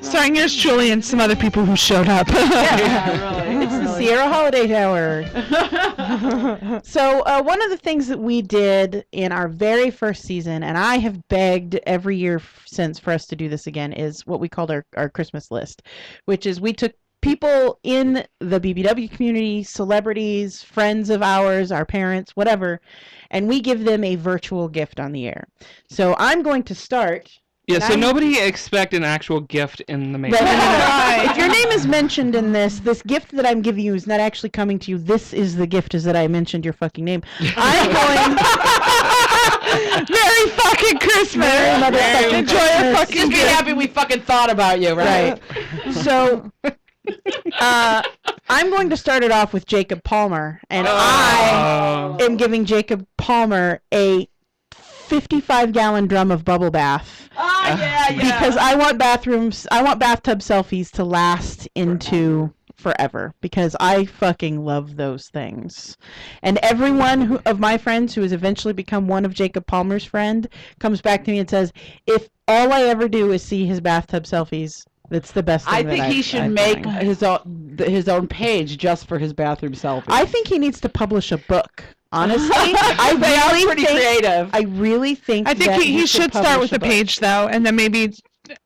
Starring yours truly and some other people who showed up. Yeah, really. It's the Sierra Holiday Hour. So one of the things that we did in our very first season, and I have begged every year since for us to do this again, is what we called our Christmas list, which is we took people in the BBW community, celebrities, friends of ours, our parents, whatever, and we give them a virtual gift on the air. So I'm going to start. Yeah, so nobody expect an actual gift in the mail. Right. If your name is mentioned in this gift that I'm giving you is not actually coming to you. This is the gift, is that I mentioned your fucking name. I'm going... Merry fucking Christmas! Enjoy your fucking Just be happy we fucking thought about you, right? So... I'm going to start it off with Jacob Palmer, and I am giving Jacob Palmer a 55-gallon drum of bubble bath. Yeah. Because I want bathtub selfies to last into forever, because I fucking love those things. And everyone of my friends who has eventually become one of Jacob Palmer's friend comes back to me and says, if all I ever do is see his bathtub selfies, that's the best thing. I think he should make his own page just for his bathroom selfies. I think he needs to publish a book. Honestly, creative. I really think. I think he should start with the page though, and then maybe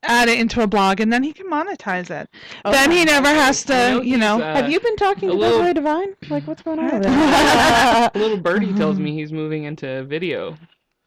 add it into a blog, and then he can monetize it. Okay. Then he never has to, Have you been talking to Desiree Divine? Like, what's going on? A little birdie tells me he's moving into video.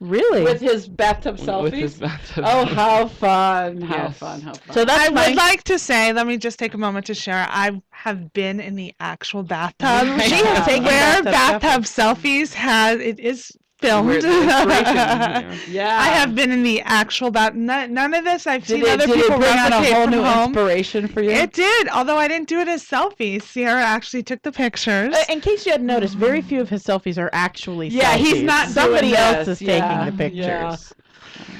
Really? With his bathtub selfies? With his bathtub selfies. How fun. Yes. How fun. So I would like to say, let me just take a moment to share, I have been in the actual bathtub. She has taken bathtub selfies. It is filmed. Yeah. I have been in the actual bathtub. None of this I've seen other people replicate bring out a whole new home. Inspiration for you? It did, although I didn't do it as selfies. Sierra actually took the pictures. In case you hadn't noticed, very few of his selfies are actually selfies. Yeah, he's not Somebody else is taking the pictures. Yeah.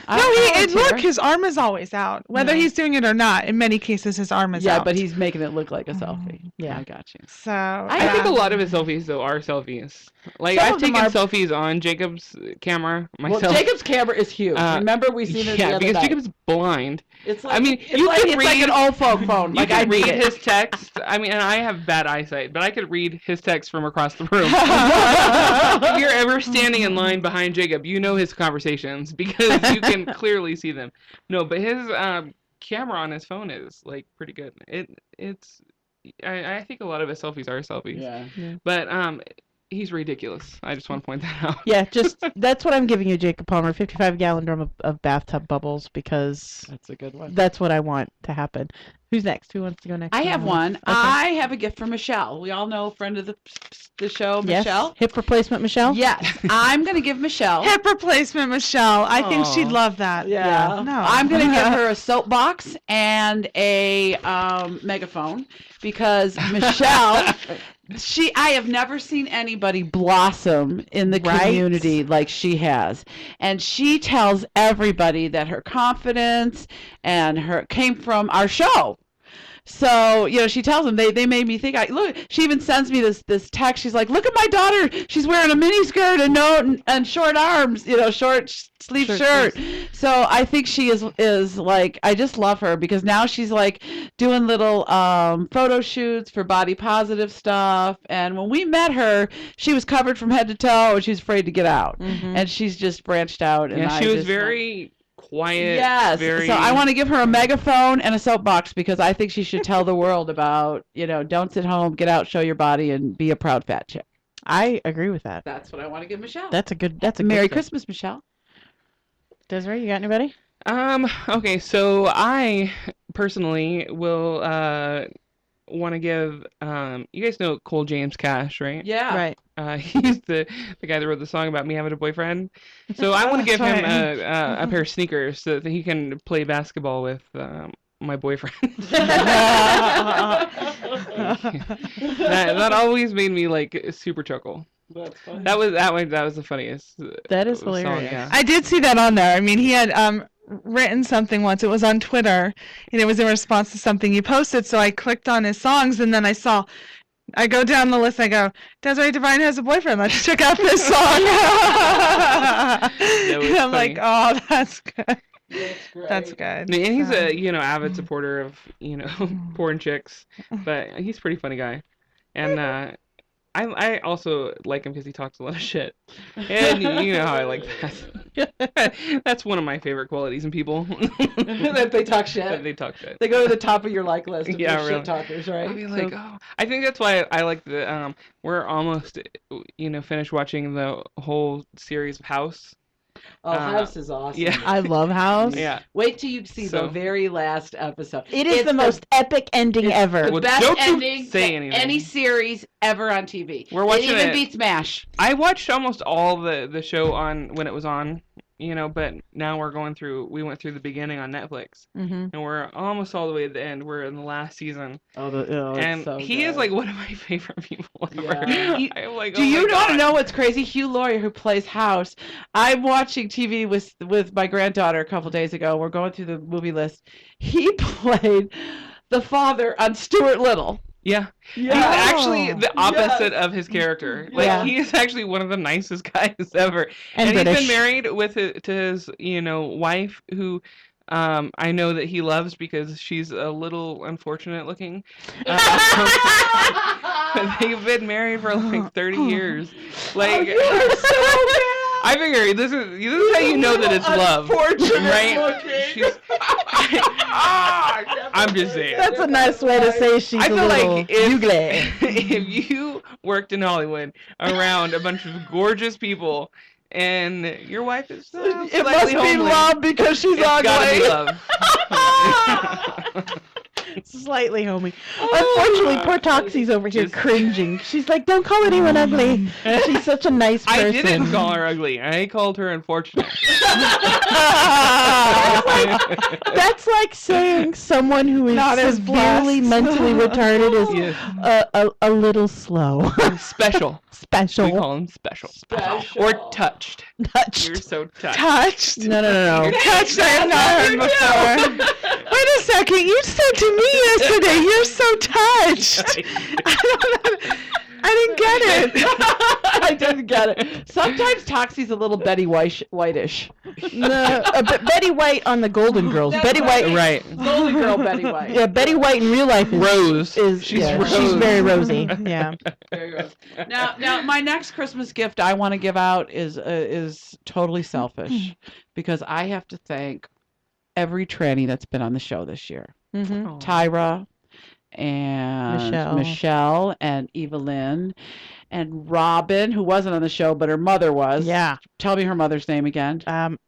Look, his arm is always out. Whether he's doing it or not, in many cases his arm is out. Yeah, but he's making it look like a selfie. Yeah, I got you. So I think a lot of his selfies though are selfies. Like I've taken selfies on Jacob's camera myself. Well, Jacob's camera is huge. Remember we seen it the other because night. Jacob's blind. It's like, I mean, it's like an old folk phone. You can read his text. I mean, and I have bad eyesight, but I could read his text from across the room. If you're ever standing in line behind Jacob, you know his conversations because you can clearly see them. No, but his camera on his phone is like pretty good. I think a lot of his selfies are selfies. Yeah. But he's ridiculous. I just want to point that out. Yeah, that's what I'm giving you, Jacob Palmer, 55-gallon drum of bathtub bubbles, because that's a good one. That's what I want to happen. Who's next? Who wants to go next? I have one. Okay. I have a gift for Michelle. We all know, friend of the show, Michelle. Yes. Hip replacement Michelle? Yes. I'm going to give Michelle. Hip replacement Michelle. I think she'd love that. Yeah. No. I'm going to give her a soapbox and a megaphone because Michelle... I have never seen anybody blossom in the community like she has. And she tells everybody that her confidence and her came from our show. So, she tells them, they made me think, look, she even sends me this text. She's like, look at my daughter. She's wearing a mini skirt and short arms, short sleeve shirt. So I think she is like, I just love her because now she's like doing little photo shoots for body positive stuff. And when we met her, she was covered from head to toe and she's afraid to get out. Mm-hmm. And she's just branched out. And she was very... quiet. Yes. So I want to give her a megaphone and a soapbox because I think she should tell the world about, don't sit home, get out, show your body, and be a proud fat chick. I agree with that. That's what I want to give Michelle. That's a Merry Christmas, Michelle. Desiree, you got anybody? Okay, so I personally will want to give you guys know Cole James Cash, right? Yeah. Right. He's the guy that wrote the song about me having a boyfriend. So I want to give him a pair of sneakers so that he can play basketball with my boyfriend. that always made me like super chuckle. That's funny. That was the funniest. That is hilarious. Song, yeah. I did see that on there. I mean, he had written something once. It was on Twitter, and it was in response to something you posted. So I clicked on his songs, and then I go down the list. I go, Desiree Divine has a boyfriend. Let's check out this song. I'm like, oh, that's good. That's great. That's good. And he's So- a avid supporter of porn chicks, but he's a pretty funny guy, and I also like him because he talks a lot of shit, and you know how I like that. That's one of my favorite qualities in people. That they talk shit. That they talk shit. They go to the top of your like list of Yeah, your really. shit talkers, right? I'll be like, oh, I think that's why I like the we're almost finished watching the whole series of House. House is awesome. Yeah. I love House. Yeah. Wait till you see the So- very last episode. It is It's the most epic ending it's ever. The Well, best don't you ending say to anything. any series ever on TV. We're watching it even it. beats MASH. I watched almost all the show on when it was on, but now we went through the beginning on Netflix, Mm-hmm. and we're almost all the way at the end. We're in the last season, Oh, and he is like one of my favorite people ever. Yeah. I'm like, Do oh you my want to God. know what's crazy? Hugh Laurie, who plays House, I'm watching TV with my granddaughter a couple days ago. We're going through the movie list. He played the father on Stuart Little. Yeah. Yeah. He's actually the opposite Yes. of his character. Like Yeah. he is actually one of the nicest guys ever. And he's British. been married to his, wife who I know that he loves because she's a little unfortunate looking. They've been married for like 30 years. Like I figure this is how you know that it's love, right? She's, I'm just saying. That's a nice way to say she's I a feel little like if ugly. if you worked in Hollywood around a bunch of gorgeous people and your wife is It must be homely, love because she's it's gotta be ugly. love. Slightly homey. Unfortunately, poor Toxie's over here Just- cringing. She's like, don't call anyone ugly. She's such a nice person. I didn't call her ugly. I called her unfortunate. That's like saying someone who is Not as severely blessed. mentally retarded is Yes. a little slow. Special. Special. We call him special. Special. Or touched. Touched. You're so touched. Touched. No. Touched. I have not heard before. Wait a second. You said to me yesterday, you're so touched. I didn't get it. I didn't get it. Sometimes Toxie's a little Betty White-ish. No, Betty White on the Golden Girls. That's Betty White. Right. Golden Girl Betty White. Yeah, Betty White in real life Rose. is She's yeah, Rose. she's very rosy. Yeah. Very good. Now, my next Christmas gift I want to give out is totally selfish because I have to thank every tranny that's been on the show this year. Mm-hmm. Tyra and Michelle and Evelyn and Robin, who wasn't on the show, but her mother was. Yeah. Tell me her mother's name again.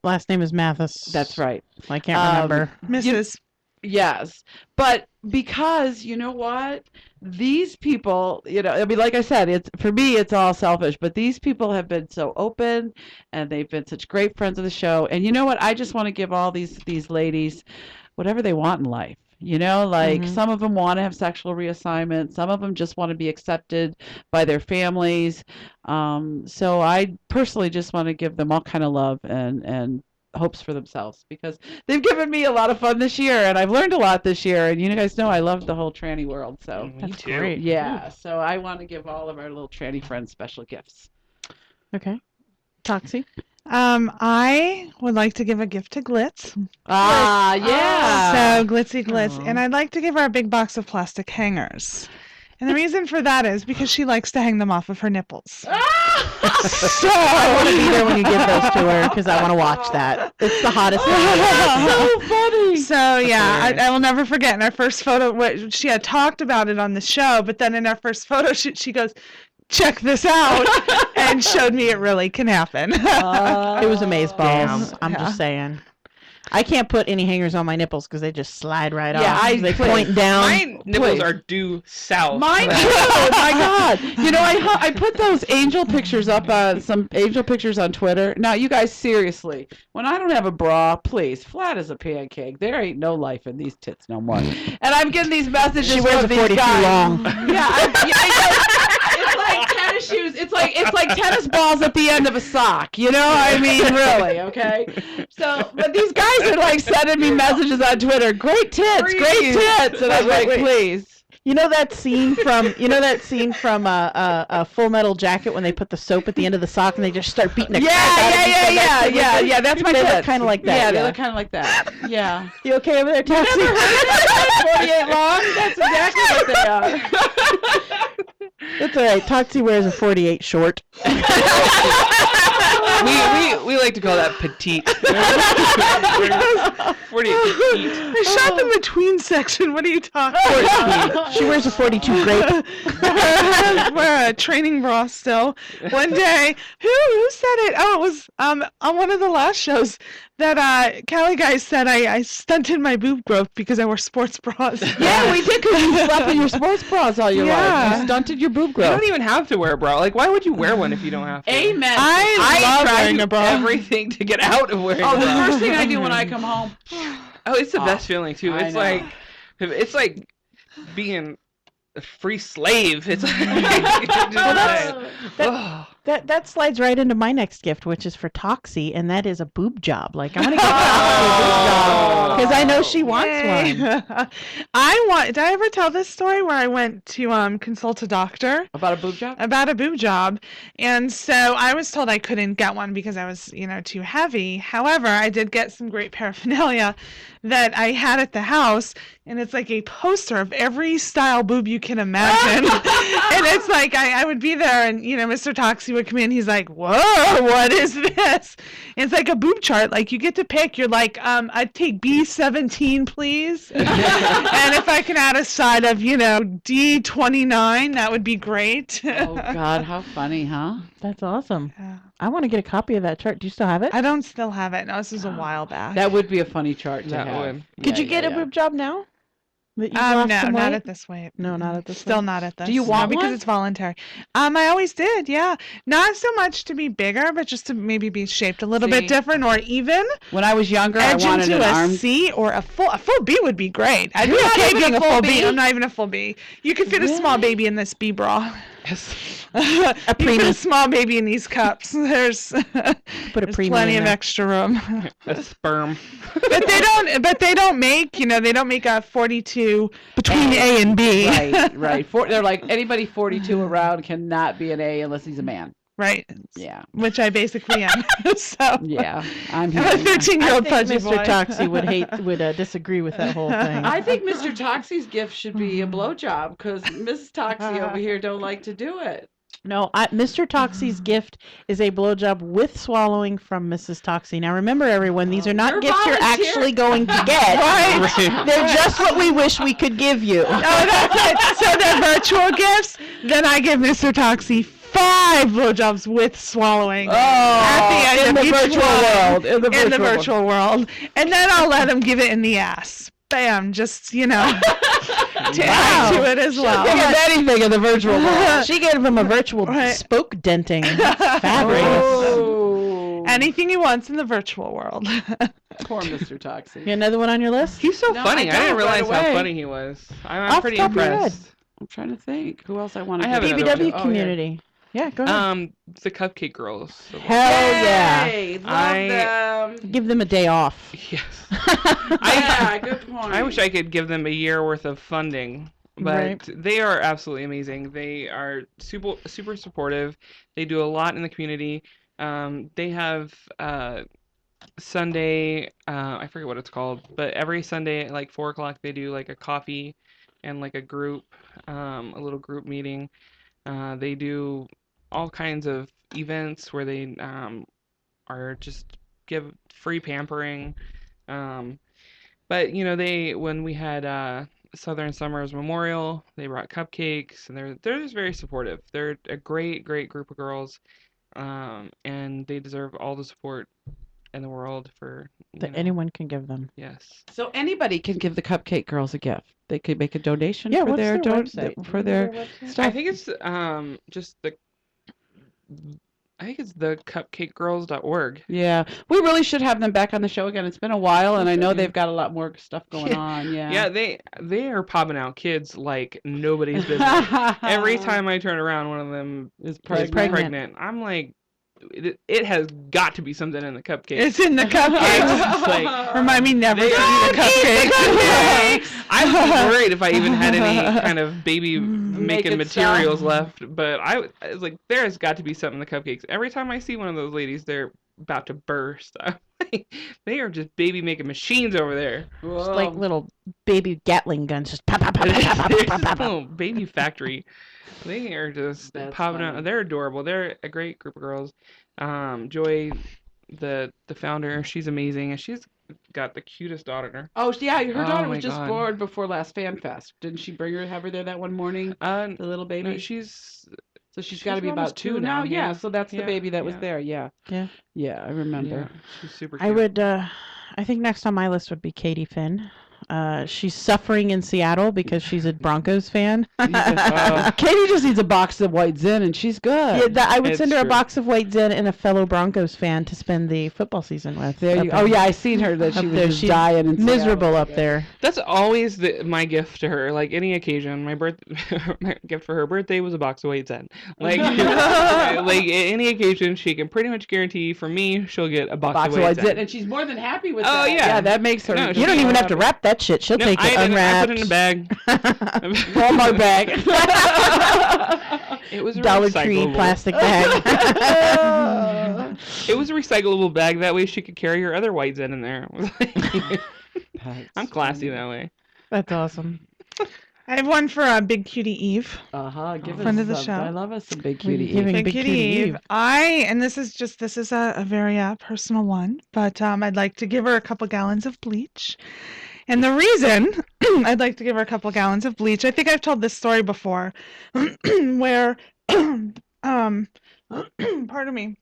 Last name is Mathis. That's right. I can't remember. Mrs. Yes. But because, you know what? These people, I mean, like I said, it's for me, it's all selfish, but these people have been so open and they've been such great friends of the show. And you know what? I just want to give all these ladies whatever they want in life. Some of them want to have sexual reassignment. Some of them just want to be accepted by their families. So I personally just want to give them all kind of love and hopes for themselves because they've given me a lot of fun this year and I've learned a lot this year. And you guys know I love the whole tranny world. So Me too. great. yeah. So I want to give all of our little tranny friends special gifts. Okay. Toxie. I would like to give a gift to Glitz. Ah, yeah. So Glitzy Glitz. And I'd like to give her a big box of plastic hangers. And the reason for that is because she likes to hang them off of her nipples. So I want to be there when you give those to her because I want to watch that. It's the hottest thing. so funny. So yeah, hilarious. I will never forget in our first photo, she had talked about it on the show, but then in our first photo shoot, she goes, check this out, and showed me it really can happen. It was amazeballs. Damn. I'm Yeah. just saying. I can't put any hangers on my nipples because they just slide right Yeah, off. They point down. My nipples Please. are due south. Mine too. Oh my God. I put those angel pictures up on some angel pictures on Twitter. Now, you guys, seriously, when I don't have a bra, please, flat as a pancake. There ain't no life in these tits no more. And I'm getting these messages She wears from a these 42 guys. long. Yeah, it's like tennis shoes. It's like tennis balls at the end of a sock. I mean, really, okay? So, but these guys are like sending me messages on Twitter. Great tits, great Freeze. tits, and I'm Wait, like, wait. please. You know that scene from Full Metal Jacket when they put the soap at the end of the sock and they just start beating the crap out of each other? Yeah. That's my They kids. look kind of like that. Yeah, they look kind of like that. Yeah. You okay over there, Taxi? Never heard of that? 48 long. That's exactly what they are. It's all right. Toxie wears a 48 short. we like to call that petite. 48 petite. I shop in the tween section. What are you talking about? She wears a 42 grape. I wear a training bra still. One day, who said it? Oh, it was on one of the last shows that Cali guy said I stunted my boob growth because I wore sports bras. Yeah, we did because you slept in your sports bras all your life. Yeah. You stunted your boob You growth. don't even have to wear a bra. Like, why would you wear one if you don't have to? Amen. I love try wearing a bra. everything to get out of wearing Oh, a the bra. first thing I do when I come home. Oh, it's the best feeling too. I know. It's like being a free slave. It's like, That slides right into my next gift, which is for Toxie, and that is a boob job. Like, I'm going to get Toxie a boob job because I know she wants one. Did I ever tell this story where I went to consult a doctor About a boob job? about a boob job? And so I was told I couldn't get one because I was, too heavy. However, I did get some great paraphernalia that I had at the house, and it's like a poster of every style boob you can imagine. And it's like I would be there, and Mr. Toxie would come in. He's like, "Whoa, what is this?" And it's like a boob chart. Like, you get to pick. You're like, "I'd take B17, please." And if I can add a side of D29, that would be great. Oh, God, how funny, huh? That's awesome. Yeah. I want to get a copy of that chart. Do you still have it? I don't still have it. No, this was a while back. That would be a funny chart to That have. would. Could Yeah, you get yeah, a boob job now? That you've no, lost some not weight? at this weight. No, not at this Still weight. not at this. Do you want because one? it's voluntary. I always did, yeah. Not so much to be bigger, but just to maybe be shaped a little See? bit different, or even When I was younger, I edge wanted into an a arm. C or a full B would be great. I'd be You're not okay even being a a full full B. B? I'm not even a full B. You could fit a small Really? baby in this B bra. Yes. You fit a preemie. small baby in these cups. There's Put a there's preemie plenty in of there. extra room. A sperm. But they don't make a 42 between A and B. Right. They're like, anybody 42 around cannot be an A unless he's a man. Right. Yeah. Which I basically am. So Yeah. I'm I'm a here. 13-year-old I pudgy think boy. Mr. Toxie would disagree with that whole thing. I think Mr. Toxie's gift should be a blowjob because Mrs. Toxie over here don't like to do it. No, Mr. Toxie's gift is a blowjob with swallowing from Mrs. Toxie. Now remember, everyone, these are not You're gifts you're volunteer. actually going to get. Right. They're just what we wish we could give you. Oh, that's it. So they're virtual gifts. Then I give Mr. Toxie 5 blowjobs with swallowing at the end in of the each virtual one. world. In the virtual world. And then I'll let him give it in the ass. Bam, just, to add to it as well. Think of anything in the virtual world. She gave him a virtual Right. spoke denting. That's fabulous. Oh. Anything he wants in the virtual world. Poor Mr. Toxie. You got another one on your list? He's so No, funny. I I didn't don't, right realize how away. funny he was. I'm Off pretty the top of your impressed. I'm trying to think. Who else I want to I have give another it to? BBW one. community. Yeah, go ahead. The Cupcake Girls. Hell yeah. Yay, love I- them. Give them a day off. Yes. Yeah, good point. I wish I could give them a year worth of funding, but Right. they are absolutely amazing. They are super supportive. They do a lot in the community. They have Sunday, I forget what it's called, but every Sunday at like 4:00 they do like a coffee and like a group, a little group meeting. They do all kinds of events where they are just give free pampering. But when we had Southern Summers Memorial, they brought cupcakes, and they're just very supportive. They're a great group of girls, and they deserve all the support in the world for That anyone can give them. yes. So anybody can give the Cupcake Girls a gift. They could make a donation Yeah, for what's their their website? for their I stuff. think it's just the cupcakegirls.org. Yeah, we really should have them back on the show again. It's been a while, and I know they've got a lot more stuff going on. Yeah. Yeah, they are popping out kids like nobody's business. Every time I turn around, one of them is is pregnant. pregnant. I'm like, it has got to be something in the cupcake. It's in the cupcakes. Like, Remind me never to They- eat a cupcake. I was worried if I even had any kind of baby making it materials sound. left. But I was like, there's got to be something in the cupcakes. Every time I see one of those ladies, they're about to burst. I'm like, they are just baby making machines over there. Just like Whoa. little baby Gatling guns, just pop, pop, pop, There's pop, pop, a pop, pop, pop. little baby factory. They are just That's popping funny. out. They're adorable. They're a great group of girls. Joy, the founder, she's amazing, and she's got the cutest daughter. Oh, yeah, her Oh daughter my was just God. born before last Fan Fest. Didn't she have her there that one morning? The little baby? No, she's So she's got to be almost about 2 2 now. now, Yeah, yeah. so that's the Yeah, baby that was yeah. there. Yeah. Yeah. Yeah, I remember. yeah, she's super I cute. would, I think next on my list would be Katie Finn. She's suffering in Seattle because she's a Broncos fan. Katie just needs a box of White Zen and she's good. Yeah, I would It's send her a true. box of White Zen and a fellow Broncos fan to spend the football season with. There you Up go. Oh in- yeah, I seen her that up she was there. just She's dying in miserable Seattle. up there. That's always my gift to her. Like any occasion, my gift for her birthday was a box of White Zen. Like, like any occasion, she can pretty much guarantee for me she'll get a box of White Zen. and she's more than happy with Oh, that. yeah. Yeah, that makes her. No, You don't even have to wrap that shit. She'll No, take it I unwrapped. put it in a bag. Walmart bag. It was a Dollar Tree recyclable. plastic bag. It was a recyclable bag. That way she could carry her other White Zen in there. I'm classy that way. That's awesome. I have one for Big Cutie Eve. Give Friend us of the some. show. I love us some big What are you cutie. giving? Big Big Cutie Cutie Eve. Eve. And this is a very personal one, but I'd like to give her a couple gallons of bleach. And the reason I'd like to give her a couple gallons of bleach, I think I've told this story before, where, pardon me,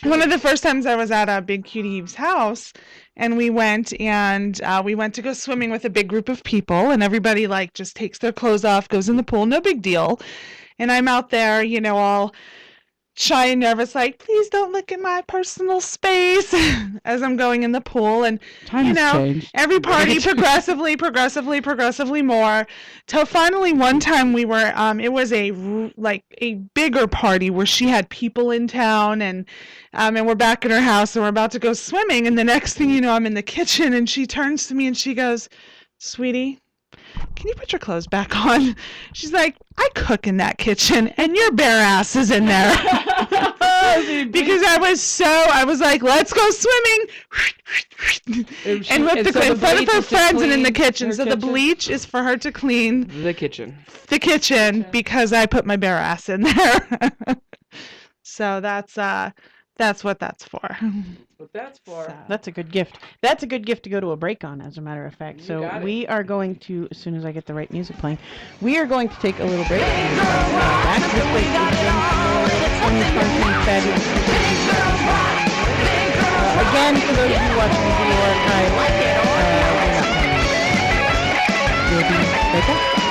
one of the first times I was at Big Cutie Eve's house, and we went to go swimming with a big group of people, and everybody like just takes their clothes off, goes in the pool, no big deal. And I'm out there, all shy and nervous, like, please don't look at my personal space as I'm going in the pool. And Time has changed. every party progressively more, till finally one time we were it was a bigger party where she had people in town, and we're back at her house and we're about to go swimming, and the next thing you know, I'm in the kitchen and she turns to me and she goes, "Sweetie, can you put your clothes back on?" She's like, "I cook in that kitchen and your bare ass is in there." Because I was like, "Let's go swimming." And with in front of her friends and in the kitchen. So the bleach is for her to clean The kitchen. because I put my bare ass in there. So that's what that's for. What that's for. That's a good gift. That's a good gift to go to a break on, as a matter of fact. So got it. we are going to, as soon as I get the right music playing, we are going to take a little break. And back to the break fabulous. Again, for those of you watching the video archive, we'll be right back.